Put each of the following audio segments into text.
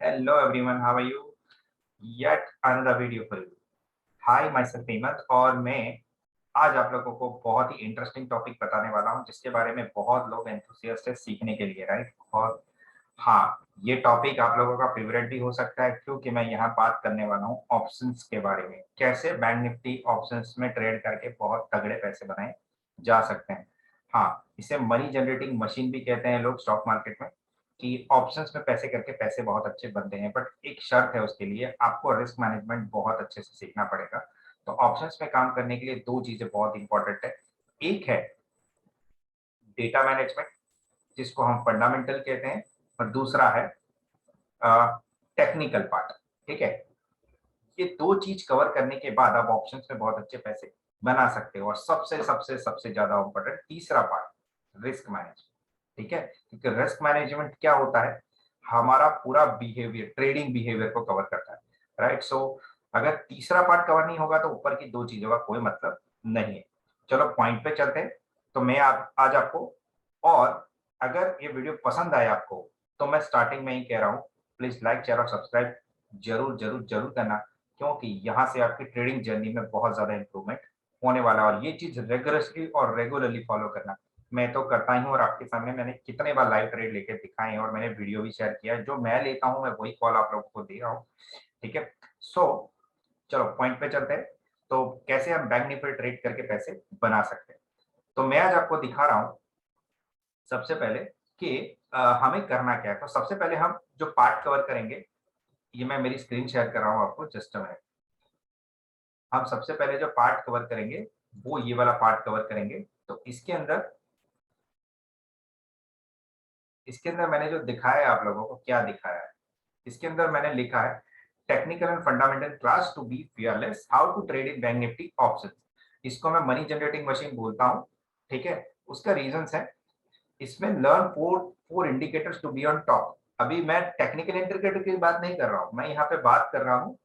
Hello everyone, how are you? Yet another video for you. Hi, myself Hemant और मैं आज आप लोगों को बहुत ही इंटरेस्टिंग टॉपिक बताने वाला हूं जिसके बारे में बहुत लोग एंथुसियास्ट है सीखने के लिए, राइट? और हाँ, ये टॉपिक आप लोगों का फेवरेट भी हो सकता है क्योंकि मैं यहाँ बात करने वाला हूँ ऑप्शंस के बारे में। कैसे बैंक निफ्टी ऑप्शंस में ट्रेड करके बहुत तगड़े पैसे बनाए जा सकते हैं। हाँ, इसे मनी जनरेटिंग मशीन भी कहते हैं लोग स्टॉक मार्केट में, कि ऑप्शंस में पैसे करके पैसे बहुत अच्छे बनते हैं। बट एक शर्त है, उसके लिए आपको रिस्क मैनेजमेंट बहुत अच्छे से सीखना पड़ेगा। तो ऑप्शंस में काम करने के लिए दो चीजें बहुत इंपॉर्टेंट है। एक है डेटा मैनेजमेंट, जिसको हम फंडामेंटल कहते हैं, और दूसरा है टेक्निकल पार्ट। ठीक है, ये दो चीज कवर करने के बाद आप ऑप्शंस में बहुत अच्छे पैसे बना सकते हो। और सबसे सबसे सबसे ज्यादा इंपॉर्टेंट तीसरा पार्ट, रिस्क मैनेजमेंट। ठीक है, क्योंकि रिस्क मैनेजमेंट क्या होता है, हमारा पूरा बिहेवियर, ट्रेडिंग बिहेवियर को कवर करता है, राइट? सो अगर तीसरा पार्ट कवर नहीं होगा तो ऊपर की दो चीजों का कोई मतलब नहीं है। चलो पॉइंट पे चलते हैं। तो मैं आज आपको, और अगर ये वीडियो पसंद आए आपको, तो मैं स्टार्टिंग में ही कह रहा हूँ, प्लीज लाइक शेयर और सब्सक्राइब जरूर जरूर जरूर करना, क्योंकि यहाँ से आपकी ट्रेडिंग जर्नी में बहुत ज्यादा इंप्रूवमेंट होने वाला है। और ये चीज रेगुलरली और रेगुलरली फॉलो करना, मैं तो करता ही हूँ। और आपके सामने मैंने कितने बार लाइव ट्रेड लेके दिखाए हैं और मैंने वीडियो भी शेयर किया है। जो मैं लेता हूँ मैं वही कॉल आप लोगों को दे रहा हूँ। ठीक है, सो चलो पॉइंट पे चलते हैं। तो कैसे हम बैंक निफ्टी ट्रेड करके पैसे बना सकते हैं, तो मैं आज आपको दिखा रहा हूँ सबसे पहले कि हमें करना क्या है। तो सबसे पहले हम जो पार्ट कवर करेंगे, ये मैं मेरी स्क्रीन शेयर कर रहा हूँ आपको, जस्ट अ मिनट। हम सबसे पहले जो पार्ट कवर करेंगे वो ये वाला पार्ट कवर करेंगे। तो इसके अंदर मैंने जो दिखाया है, आप लोगों को क्या दिखाया है, इसके अंदर मैंने लिखा है technical and fundamental class to be fearless, how to trade in Bank Nifty options. इसको मैं मनी जनरेटिंग मशीन बोलता हूँ। ठीक है, उसका रीजंस है, इसमें learn four four indicators to be on top. अभी मैं टेक्निकल इंडिकेटर की बात नहीं कर रहा हूँ, मैं यहाँ पे बात कर रहा हूँ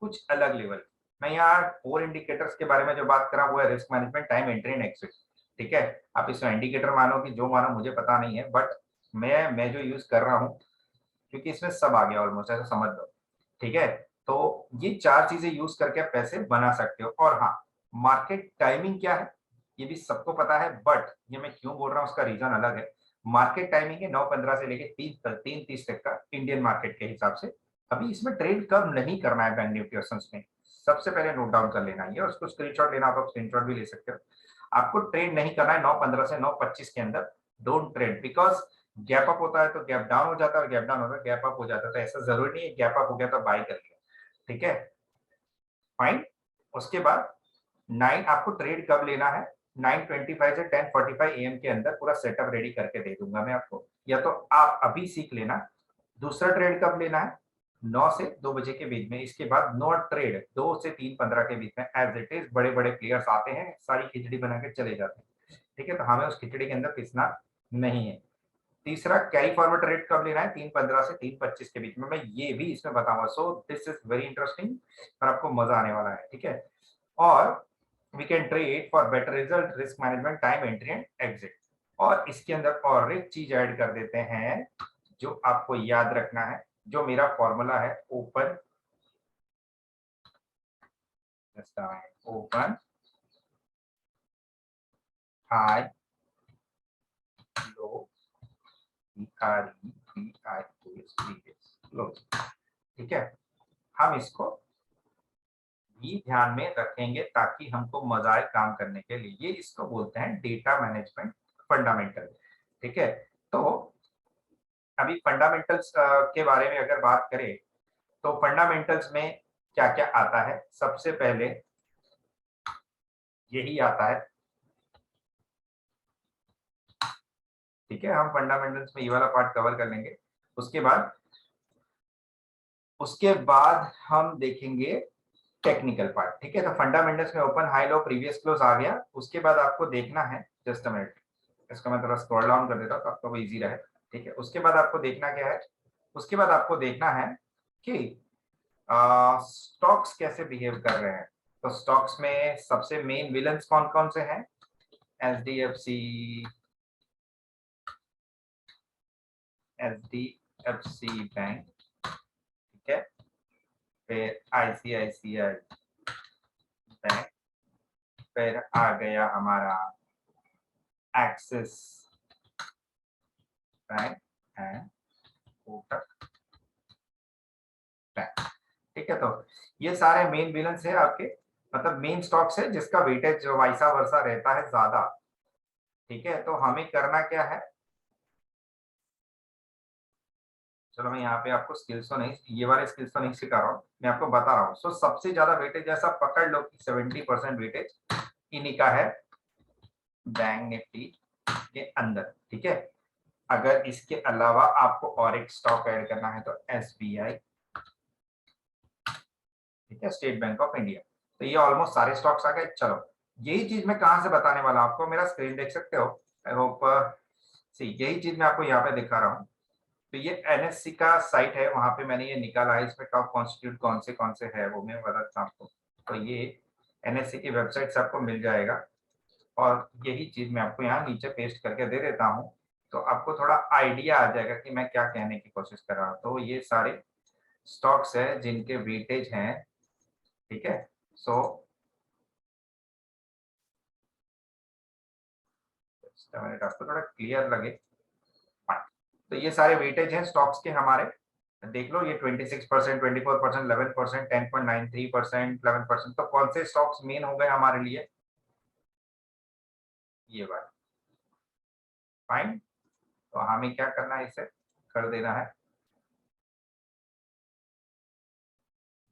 कुछ अलग लेवल। मैं यहाँ फोर इंडिकेटर्स के बारे में जो बात कर रहा हूँ वो है risk management, time entry and exit. ठीक है, आप इसमें इंडिकेटर मानो कि जो मानो, मुझे पता नहीं है, बट मैं जो यूज कर रहा हूँ, क्योंकि इसमें सब आ गया ऑलमोस्ट, ऐसा समझ लो। ठीक है, तो ये चार चीजें यूज करके आप पैसे बना सकते हो। और हाँ, मार्केट टाइमिंग क्या है ये भी सबको पता है, बट ये मैं क्यों बोल रहा हूँ उसका रीजन अलग है। मार्केट टाइमिंग है 9:15 से लेके 3:30 तक का, इंडियन मार्केट के हिसाब से। अभी इसमें ट्रेड कब नहीं करना है बैंक निफ्टी ऑप्शंस में, सबसे पहले नोट डाउन कर लेना है। और उसको स्क्रीनशॉट लेना हो तो स्क्रीनशॉट भी ले सकते हो। आपको ट्रेड नहीं करना है 9:15 से 9:25 के अंदर। Don't trade, because gap up होता है तो गैप डाउन हो जाता है, और गैप डाउन होता है गैप अप हो जाता है। तो ऐसा जरूरी नहीं है गैप अप हो गया तो बाई कर लिया। ठीक है, फाइन। उसके बाद नाइन, आपको ट्रेड कब लेना है, 9:25 से 10:45 AM के अंदर पूरा सेटअप रेडी करके दे दूंगा मैं आपको, या तो आप अभी सीख लेना। दूसरा ट्रेड कब लेना है, 9 से 2 बजे के बीच में। इसके बाद नो ट्रेड 2 से 3:15 के बीच में, एज इट इज। बड़े बड़े प्लेयर्स आते हैं, सारी खिचड़ी बना के चले जाते हैं। ठीक है, तो हमें उस खिचड़ी के अंदर पिसना नहीं है। तीसरा, कैरी फॉरवर्ड रेट कब लेना है, 3:15 से 3:25 के बीच में, मैं ये भी इसमें बताऊंगा। So this is very interesting और आपको मजा आने वाला है। ठीक है, और we can trade for better result, risk management, time entry and exit. और इसके अंदर और एक चीज ऐड कर देते हैं जो आपको याद रखना है, जो मेरा फॉर्मूला है, ओपन ओपन हाई लो, लो। ठीक है, हम इसको भी ध्यान में रखेंगे ताकि हमको मजा आए काम करने के लिए। ये इसको बोलते हैं डेटा मैनेजमेंट फंडामेंटल। ठीक है, तो अभी फंडामेंटल्स के बारे में अगर बात करें, तो फंडामेंटल्स में क्या क्या आता है, सबसे पहले यही आता है। ठीक है, हम फंडामेंटल्स में ये वाला पार्ट कवर कर लेंगे। उसके बाद हम देखेंगे टेक्निकल पार्ट। ठीक है, तो फंडामेंटल्स में open high low previous close आ गया। उसके बाद आपको देखना है, जस्ट अ मिनट, इसको मैं थोड़ा स्क्रॉल डाउन कर देता हूँ तो आपको वो इजी रहे। ठीक है, उसके बाद आपको देखना क्या है, उसके बाद आपको देखना है कि स्टॉक्स कैसे बिहेव कर रहे हैं। तो स्टॉक्स में सबसे मेन विलन्स कौन कौन से हैं, एच डी HDFC बैंक, ठीक है, फिर ICICI बैंक, फिर आ गया हमारा axis bank and Kotak bank, ठीक है। तो ये सारे मेन विलन्स है आपके, मतलब मेन स्टॉक्स है जिसका वेटेज जो वैसा वर्षा रहता है ज्यादा, ठीक है। तो हमें करना क्या है, चलो मैं यहाँ पे आपको स्किल्स तो नहीं, ये वाले स्किल्स तो नहीं सिखा रहा हूँ, मैं आपको बता रहा हूँ। सो सबसे ज्यादा वेटेज ऐसा पकड़ लो कि 70% वेटेज इन्हीं का है बैंक निफ्टी के अंदर, ठीक है। अगर इसके अलावा आपको और एक स्टॉक ऐड करना है तो SBI, ठीक है, स्टेट बैंक ऑफ इंडिया। तो ये ऑलमोस्ट सारे स्टॉक्स आ गए। चलो यही चीज मैं कहाँ से बताने वाला हूं आपको, मेरा स्क्रीन देख सकते हो, आई होप सी, यही चीज मैं आपको यहाँ पे दिखा रहा हूँ। तो ये NSE का साइट है, वहां पे मैंने ये निकाला है, इसमें टॉप कॉन्स्टिट्यूट कौन से है वो मैं बताता हूँ आपको। तो ये NSE की वेबसाइट से आपको मिल जाएगा, और यही चीज मैं आपको यहाँ नीचे पेस्ट करके दे देता हूँ, तो आपको थोड़ा आइडिया आ जाएगा कि मैं क्या कहने की कोशिश कर रहा हूँ। तो ये सारे स्टॉक्स है जिनके वेटेज हैं, ठीक है। सो मिनट आपको थोड़ा क्लियर लगे, हाँ। तो ये सारे वेटेज हैं स्टॉक्स के हमारे, देख लो, ये 26%, 24%, 11%, 10.93%, 11%। तो कौन से स्टॉक्स मेन हो गए हमारे लिए, ये बात फाइन। तो हमें क्या करना है, इसे कर देना है,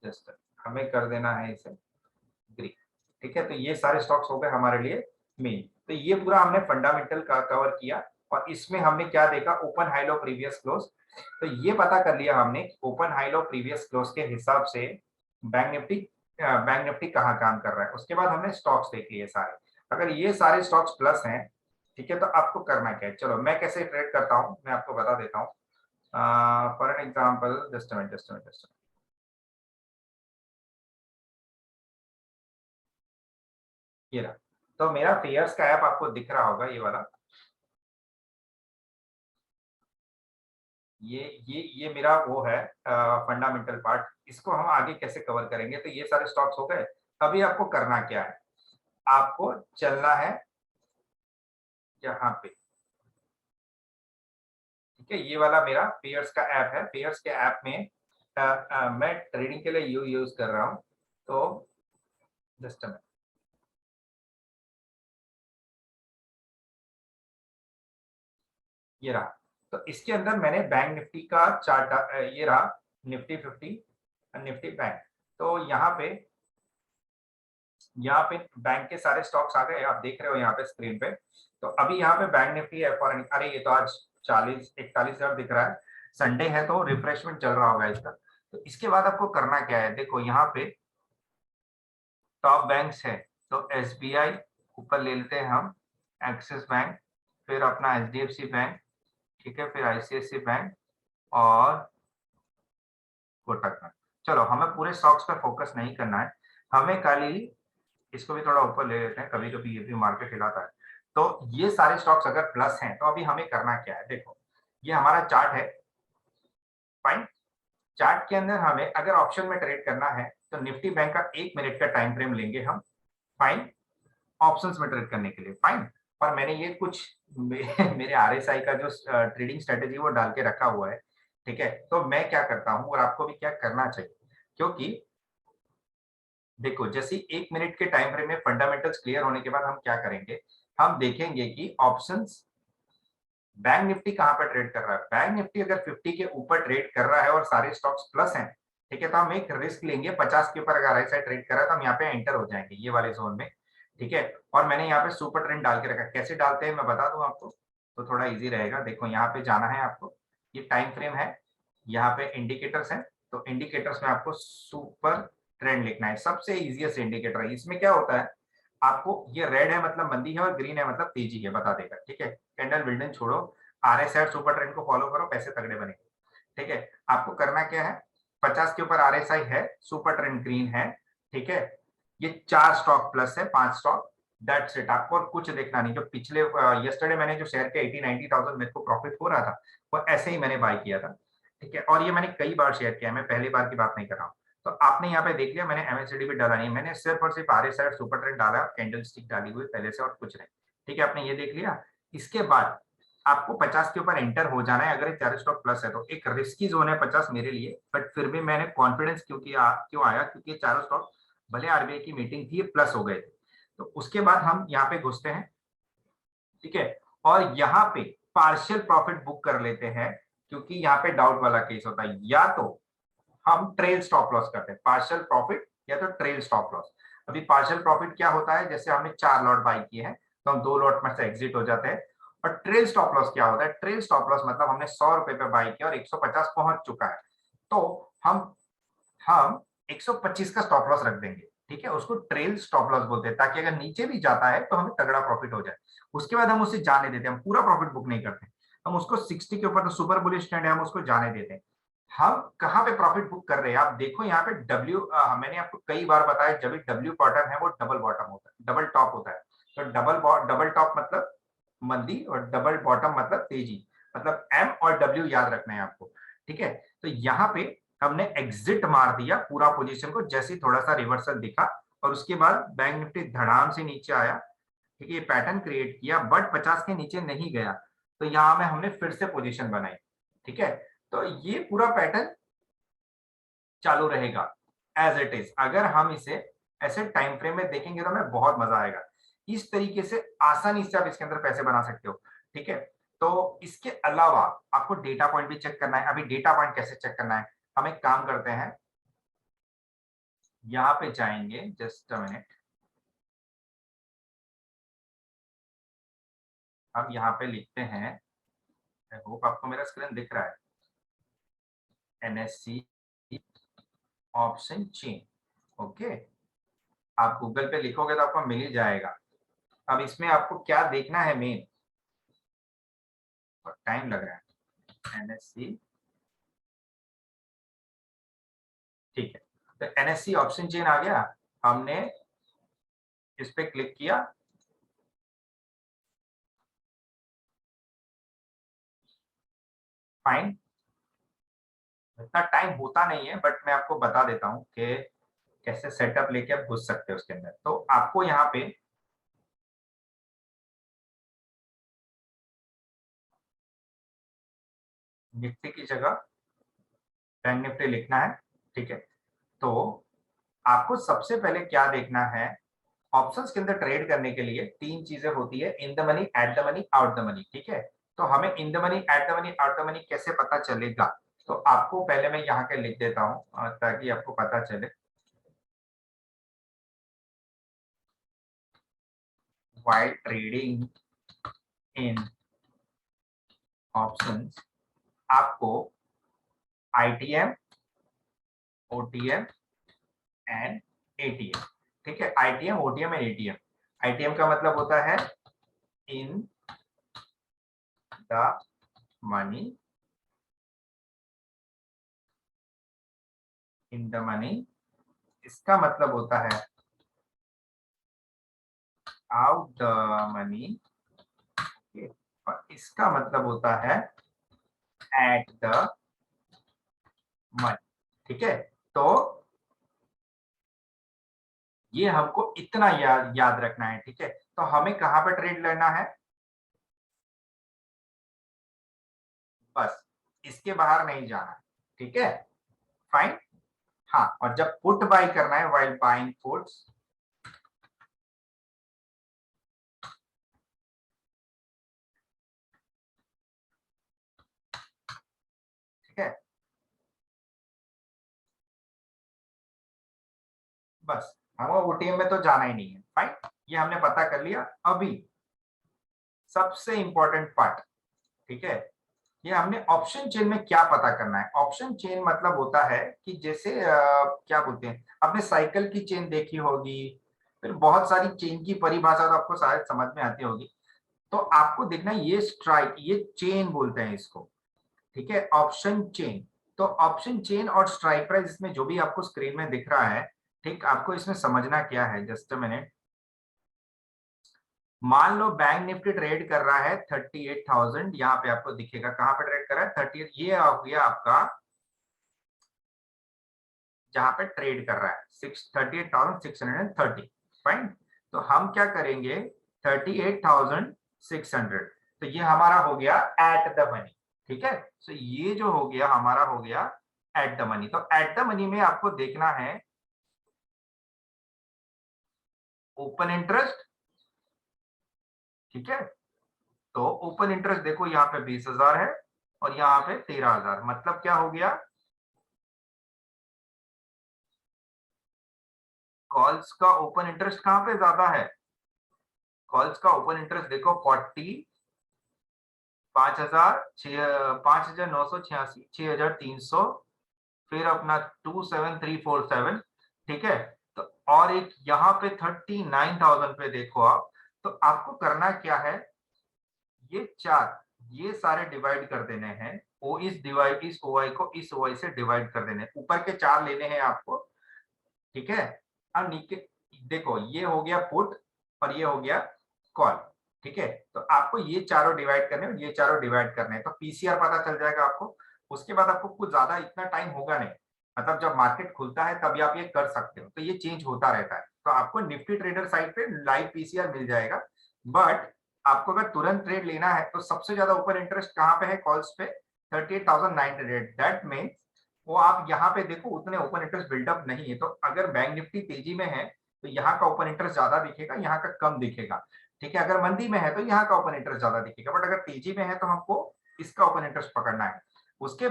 जस्ट हमें कर देना है इसे ग्रीन, ठीक है। तो ये सारे स्टॉक्स हो गए हमारे लिए मेन। तो ये पूरा हमने फंडामेंटल का कवर किया, और इसमें हमने क्या देखा, open high low previous close. तो ये पता कर लिया हमने open high low previous close के हिसाब से बैंक निफ्टी कहाँ काम कर रहा है। उसके बाद हमने स्टॉक्स देख लिए सारे। अगर ये सारे स्टॉक्स प्लस हैं, ठीक है, तो आपको करना क्या है, चलो मैं कैसे ट्रेड करता हूँ मैं आपको बता देता हूँ। फॉर एन एग्जाम्पल, जस्ट ये रहा। तो मेरा पेयर्स का ऐप आपको दिख रहा होगा, ये वाला, ये मेरा वो है फंडामेंटल पार्ट। इसको हम आगे कैसे कवर करेंगे, तो ये सारे स्टॉक्स हो गए। अभी आपको करना क्या है, आपको चलना है यहाँ पे, ठीक है। ये वाला मेरा पेयर्स का ऐप है, पेयर्स के ऐप में मैं ट्रेडिंग के लिए यूज कर रहा हूँ। तो जस्ट ये रहा। तो इसके अंदर मैंने बैंक निफ्टी का चार्ट, ये रहा निफ्टी 50, निफ्टी बैंक। तो यहाँ पे बैंक के सारे स्टॉक्स आ गए, आप देख रहे हो यहाँ पे स्क्रीन पे। तो अभी यहाँ पे बैंक निफ्टी है फॉर, अरे ये तो आज 40-41 हजार दिख रहा है, संडे है तो रिफ्रेशमेंट चल रहा होगा इसका। तो इसके बाद आपको करना क्या है, देखो यहाँ पे टॉप बैंक्स है। तो SBI ऊपर ले लेते हैं हम, एक्सिस बैंक, फिर अपना HDFC बैंक, ठीक है, फिर ICICI बैंक और कोटक बैंक। चलो हमें पूरे स्टॉक्स पे फोकस नहीं करना है, हमें खाली इसको भी थोड़ा ऊपर ले लेते हैं, कभी कभी ये भी मार्केट हिलाता है। तो ये सारे स्टॉक्स अगर प्लस हैं तो अभी हमें करना क्या है, देखो ये हमारा चार्ट है, फाइन। चार्ट के अंदर हमें अगर ऑप्शन में ट्रेड करना है तो निफ्टी बैंक का 1 मिनट का टाइम फ्रेम लेंगे हम, फाइन, ऑप्शंस में ट्रेड करने के लिए, फाइन। और मैंने ये कुछ मेरे RSI का जो ट्रेडिंग स्ट्रेटेजी वो डाल के रखा हुआ है, ठीक है। तो मैं क्या करता हूँ और आपको भी क्या करना चाहिए, क्योंकि देखो जैसे 1 मिनट के टाइम फ्रेम में फंडामेंटल्स क्लियर होने के बाद हम क्या करेंगे, हम देखेंगे कि ऑप्शंस बैंक निफ्टी कहां पर ट्रेड कर रहा है। बैंक निफ्टी अगर 50 के ऊपर ट्रेड कर रहा है और सारे स्टॉक्स प्लस हैं, ठीक है, तो हम एक रिस्क लेंगे 50 के ऊपर अगर ऐसा ट्रेड कर रहा है तो हम यहाँ पे एंटर हो जाएंगे ये वाले जोन में, ठीक है। और मैंने यहाँ पे सुपर ट्रेंड डाल के रखा, कैसे डालते हैं मैं बता दूं आपको, तो थोड़ा इजी रहेगा। देखो यहाँ पे जाना है आपको, ये टाइम फ्रेम है, यहाँ पे इंडिकेटर्स हैं। तो इंडिकेटर्स में आपको सुपर ट्रेंड लिखना है, सबसे इजीएस्ट इंडिकेटर है। इसमें क्या होता है, आपको ये रेड है मतलब मंदी है और ग्रीन है मतलब तेजी है बता देगा, ठीक है। कैंडल विल्डन छोड़ो, RSI सुपर ट्रेंड को फॉलो करो, पैसे तगड़े बनेंगे, ठीक है। आपको करना क्या है, 50 के ऊपर RSI है, सुपर ट्रेंड ग्रीन है, ठीक है। ये 4 स्टॉक प्लस है, 5 स्टॉक, दैट्स इट। आपको और कुछ देखना नहीं। जो पिछले यस्टरडे मैंने जो शेयर के 80-90 थाउजेंड मेरे को प्रॉफिट हो रहा था, वो ऐसे ही मैंने बाय किया था। ठीक है, और ये मैंने कई बार शेयर किया है, मैं पहली बार की बात नहीं कर रहा हूँ। तो आपने यहाँ पे देख लिया, मैंने एमएससीडी भी डाला नहीं, मैंने सिर्फ और सिर्फ RSI और सुपर ट्रेंड डाला, कैंडल स्टिक डाली हुई पहले से, और कुछ नहीं। ठीक है, आपने ये देख लिया। इसके बाद आपको 50 के ऊपर एंटर हो जाना है। अगर ये चारों स्टॉक प्लस है तो एक रिस्की जोन है 50 मेरे लिए, बट फिर भी मैंने कॉन्फिडेंस क्यों आया, क्योंकि ये चारों स्टॉक भले आरबीआई की मीटिंग थी, ये प्लस हो गए थे। तो उसके बाद हम यहाँ पे घुसते हैं, ठीक है, और यहाँ पे पार्शियल प्रॉफिट बुक कर लेते हैं, क्योंकि यहाँ पे डाउट वाला केस होता है। या तो हम ट्रेल स्टॉप लॉस करते हैं, पार्शियल प्रॉफिट या तो ट्रेल स्टॉप लॉस। अभी पार्शियल प्रॉफिट क्या होता है, जैसे हमने 4 लॉट बाई किए हैं तो हम 2 लॉट में से एग्जिट हो जाते हैं। और ट्रेल स्टॉप लॉस क्या होता है, ट्रेल स्टॉप लॉस मतलब हमने 100 रुपए पे बाई किया और 150 पहुंच चुका है, तो हम 125 का स्टॉप लॉस रख देंगे। ठीक है, उसको ट्रेल स्टॉप लॉस बोलते हैं, ताकि अगर नीचे भी जाता है तो हमें तगड़ा प्रॉफिट हो जाए। उसके बाद हम उसे जाने देते हैं, हम पूरा प्रॉफिट बुक नहीं करते, हम उसको 60 के ऊपर तो सुपर बुलिश ट्रेंड है, हम उसको जाने देते हैं। हम कहाँ पे प्रॉफिट बुक कर रहे हैं, आप देखो यहाँ पे मैंने आपको कई बार बताया, जब डब्ल्यू बॉटम है वो डबल बॉटम होता है, डबल टॉप होता है। तो डबल टॉप मतलब मंदी, और डबल बॉटम मतलब तेजी, मतलब एम और डब्ल्यू याद रखना है आपको। ठीक है, तो यहाँ पे हमने एग्जिट मार दिया पूरा पोजीशन को, जैसे ही थोड़ा सा रिवर्सल दिखा, और उसके बाद बैंक निफ्टी धड़ाम से नीचे आया। ठीक है, ये पैटर्न क्रिएट किया, बट 50 के नीचे नहीं गया, तो यहाँ में हमने फिर से पोजीशन बनाई। ठीक है, तो ये पूरा पैटर्न चालू रहेगा एज इट इज। अगर हम इसे ऐसे टाइम फ्रेम में देखेंगे तो हमें बहुत मजा आएगा। इस तरीके से आसानी से आप इसके अंदर पैसे बना सकते हो। ठीक है, तो इसके अलावा आपको डेटा पॉइंट भी चेक करना है। अभी डेटा पॉइंट कैसे चेक करना है, हम एक काम करते हैं, यहाँ पे जाएंगे, जस्ट अ मिनट, हम यहाँ पे लिखते हैं, आई होप आपको मेरा स्क्रीन दिख रहा है, NSE ऑप्शन चेन। ओके, आप गूगल पे लिखोगे तो आपको मिल ही जाएगा। अब इसमें आपको क्या देखना है मेन, टाइम लग रहा है, NSE, ठीक है, तो NSE ऑप्शन चेन आ गया, हमने इस पे क्लिक किया, फाइन। इतना टाइम होता नहीं है, बट मैं आपको बता देता हूं कि कैसे सेटअप लेके आप घुस सकते हो उसके अंदर। तो आपको यहाँ पे निफ्टी की जगह बैंक निफ्टी लिखना है। ठीक है, तो आपको सबसे पहले क्या देखना है, ऑप्शंस के अंदर ट्रेड करने के लिए 3 चीजें होती है, in the money, at the money, out the money. ठीक है, तो हमें in the money, at the money, out the money कैसे पता चलेगा, तो आपको पहले मैं यहाँ के लिख देता हूँ ताकि आपको पता चले। व्हाइल ट्रेडिंग इन ऑप्शंस, आपको ITM, OTM एंड ATM, ठीक है, ITM, OTM and ATM। ITM का मतलब होता है in the money, in the money, इसका मतलब होता है आउट द मनी, और इसका मतलब होता है एट द मनी। ठीक है, तो ये हमको इतना याद रखना है। ठीक है, तो हमें कहां पर ट्रेड लेना है, बस इसके बाहर नहीं जाना। ठीक है, फाइन। हाँ, और जब पुट बाई करना है, वाइल बाइंग पुट्स, ठीक है, बस हमें OTM में तो जाना ही नहीं है। फाइन, ये हमने पता कर लिया। अभी सबसे इंपॉर्टेंट पार्ट, ठीक है, ये हमने ऑप्शन चेन में क्या पता करना है। ऑप्शन चेन मतलब होता है कि जैसे क्या बोलते हैं, आपने साइकिल की चेन देखी होगी, फिर बहुत सारी चेन की परिभाषा तो आपको शायद समझ में आती होगी। तो आपको देखना है, ये स्ट्राइक, ये चेन बोलते हैं इसको। ठीक है, ऑप्शन चेन। तो ऑप्शन चेन और स्ट्राइक प्राइस, इसमें जो भी आपको स्क्रीन में दिख रहा है, ठीक, आपको इसमें समझना क्या है, जस्ट अ मिनट, मान लो बैंक निफ्टी ट्रेड कर रहा है 38,000, यहाँ पे आपको दिखेगा कहाँ पे ट्रेड कर रहा है 38, ये हो गया आपका जहां पे ट्रेड कर रहा है 38,630। फाइन, तो हम क्या करेंगे 38,600, तो ये हमारा हो गया एट द मनी। ठीक है, तो ये जो हो गया हमारा हो गया एट द मनी। तो एट द मनी में आपको देखना है ओपन इंटरेस्ट। ठीक है, तो ओपन इंटरेस्ट देखो यहाँ पे 20,000 है और यहाँ पे 13,000, मतलब क्या हो गया, कॉल्स का ओपन इंटरेस्ट कहां पे ज्यादा है, कॉल्स का ओपन इंटरेस्ट देखो 40, 5,000, 5,986, 6,300, फिर अपना 27,347। ठीक है, तो और एक यहाँ पे 39,000 पे देखो आप, तो आपको करना क्या है, ये चार, ये सारे डिवाइड कर देने हैं, ओ इस डिवाइड इस ओ आई को इस ओ आई से डिवाइड कर देने, ऊपर के चार लेने हैं आपको। ठीक है, अब नीचे देखो ये हो गया पुट और ये हो गया कॉल। ठीक है, तो आपको ये चारों डिवाइड करने और ये चारों डिवाइड करने हैं, तो पीसीआर पता चल जाएगा आपको। उसके बाद आपको कुछ ज्यादा इतना टाइम होगा नहीं, मतलब जब मार्केट खुलता है तभी आप ये कर सकते हो, तो ये चेंज होता रहता है। तो आपको निफ्टी ट्रेडर साइट पे लाइव पीसीआर मिल जाएगा, बट आपको अगर तुरंत ट्रेड लेना है तो सबसे ज्यादा ओपन इंटरेस्ट कहाँ पे है, कॉल्स पे 38,900। दैट मीन्स वो आप यहाँ पे देखो उतने ओपन इंटरेस्ट बिल्डअप नहीं है, तो अगर बैंक निफ्टी तेजी में है तो यहाँ का ओपन इंटरेस्ट ज्यादा दिखेगा, यहाँ का कम दिखेगा। ठीक है, अगर मंदी में है तो यहाँ का ओपन इंटरेस्ट ज्यादा दिखेगा, बट अगर तेजी में है तो हमको इसका ओपन इंटरेस्ट पकड़ना है। उसके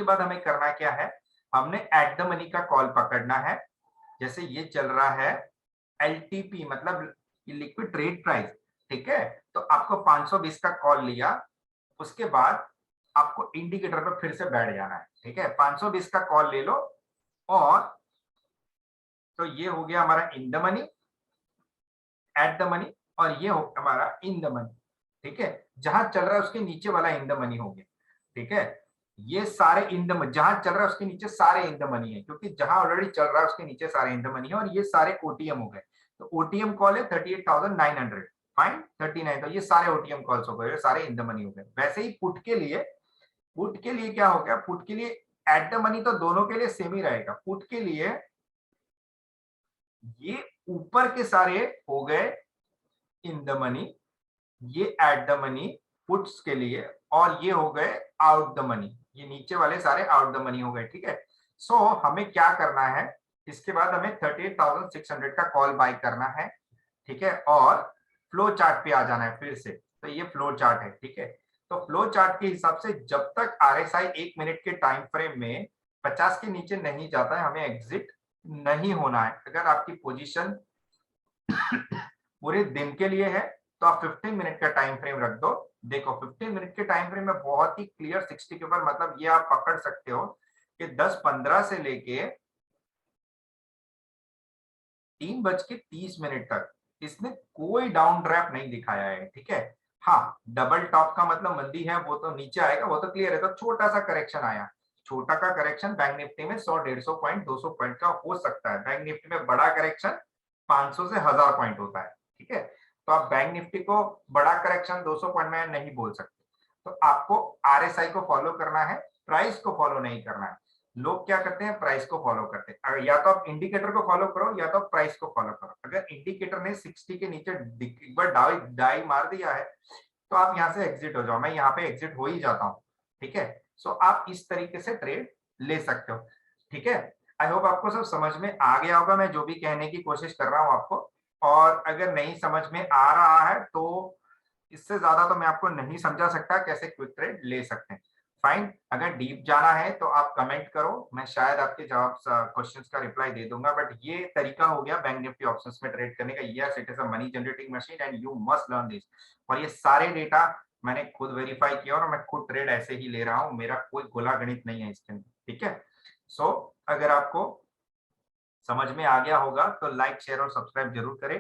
बाद हमें करना क्या है, हमने एट द मनी का कॉल पकड़ना है। जैसे ये चल रहा है एलटीपी, मतलब लिक्विड ट्रेड प्राइस। ठीक है, तो आपको 520 का कॉल लिया, उसके बाद आपको इंडिकेटर पर फिर से बैठ जाना है। ठीक है, 520 का कॉल ले लो, और तो ये हो गया हमारा in the money, at the money, और ये हो हमारा इन द मनी। ठीक है, जहां चल रहा है उसके नीचे वाला इन द मनी हो गया। ठीक है, ये सारे इन द, जहां चल रहा है उसके नीचे सारे इन द मनी है, क्योंकि जहां ऑलरेडी चल रहा है उसके नीचे सारे इन द मनी है, और ये सारे ओटीएम हो गए। तो ओटीएम कॉल है 38,900, फाइन 39, तो ये सारे ओटीएम कॉल्स हो गए, सारे इन द मनी हो गए। वैसे ही पुट के लिए क्या हो गया, पुट के लिए एट द मनी तो दोनों के लिए सेम ही रहेगा। पुट के लिए ये ऊपर के सारे हो गए इन द मनी, ये एट द मनी पुट्स के लिए, और ये हो गए आउट द मनी, ये नीचे वाले सारे आउट द मनी हो गए। ठीक है, सो हमें क्या करना है, इसके बाद हमें 38,600 का कॉल बाय करना है। ठीक है, और फ्लो चार्ट पे आ जाना है फिर से, तो ये फ्लो चार्ट है। ठीक है, तो फ्लो चार्ट के हिसाब से जब तक आरएसआई 1 मिनट के टाइम फ्रेम में 50 के नीचे नहीं जाता है, हमें एग्जिट नहीं होना है। अगर आपकी पोजीशन पूरे दिन के लिए है तो आप 15 मिनट का टाइम फ्रेम रख दो। देखो 15 मिनट के टाइम फ्रेम में बहुत ही क्लियर 60 के ऊपर, मतलब ये आप पकड़ सकते हो कि 10:15 से लेके 3:30 तक इसने कोई डाउन ड्रैप नहीं दिखाया है। ठीक है, हाँ डबल टॉप का मतलब मंदी है, वो तो नीचे आएगा, वो तो क्लियर है। तो छोटा सा करेक्शन आया, छोटा का करेक्शन बैंक निफ्टी में 100, 150 पॉइंट, 200 पॉइंट का हो सकता है। बैंक निफ्टी में बड़ा करेक्शन 500 से 1000 पॉइंट होता है। ठीक है, तो आप बैंक निफ्टी को बड़ा करेक्शन 200 पॉइंट में नहीं बोल सकते। तो आपको आरएसआई को फॉलो करना है, प्राइस को फॉलो नहीं करना है। लोग क्या करते हैं, प्राइस को फॉलो करते हैं। अगर या तो आप इंडिकेटर को फॉलो करो या तो आप प्राइस को फॉलो करो। अगर इंडिकेटर ने 60 के नीचे एक बार डाई मार दिया है तो आप यहाँ से एग्जिट हो जाओ, मैं यहाँ पे एग्जिट हो ही जाता हूँ। ठीक है, सो आप इस तरीके से ट्रेड ले सकते हो। ठीक है, आई होप आपको सब समझ में आ गया होगा मैं जो भी कहने की कोशिश कर रहा हूँ आपको। और अगर नहीं समझ में आ रहा है तो इससे ज्यादा तो मैं आपको नहीं समझा सकता कैसे क्विक ट्रेड ले सकते हैं। फाइन, अगर डीप जाना है तो आप कमेंट करो, मैं शायद आपके जवाब क्वेश्चंस का रिप्लाई दे दूंगा। बट ये तरीका हो गया बैंक निफ्टी ऑप्शंस में ट्रेड करने का। Yes, it is a money generating machine and you must learn this. और ये सारे डेटा मैंने खुद वेरीफाई किया और मैं खुद ट्रेड ऐसे ही ले रहा हूँ, मेरा कोई गोला गणित नहीं है इसके अंदर। ठीक है, सो अगर आपको समझ में आ गया होगा तो लाइक शेयर और सब्सक्राइब जरूर करें,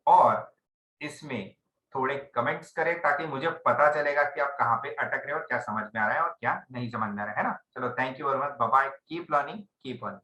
और इसमें थोड़े कमेंट्स करें ताकि मुझे पता चलेगा कि आप कहाँ पे अटक रहे हो और क्या समझ में आ रहा है और क्या नहीं समझ में आ रहा है ना। चलो, thank you very much, bye bye, keep learning, keep earning.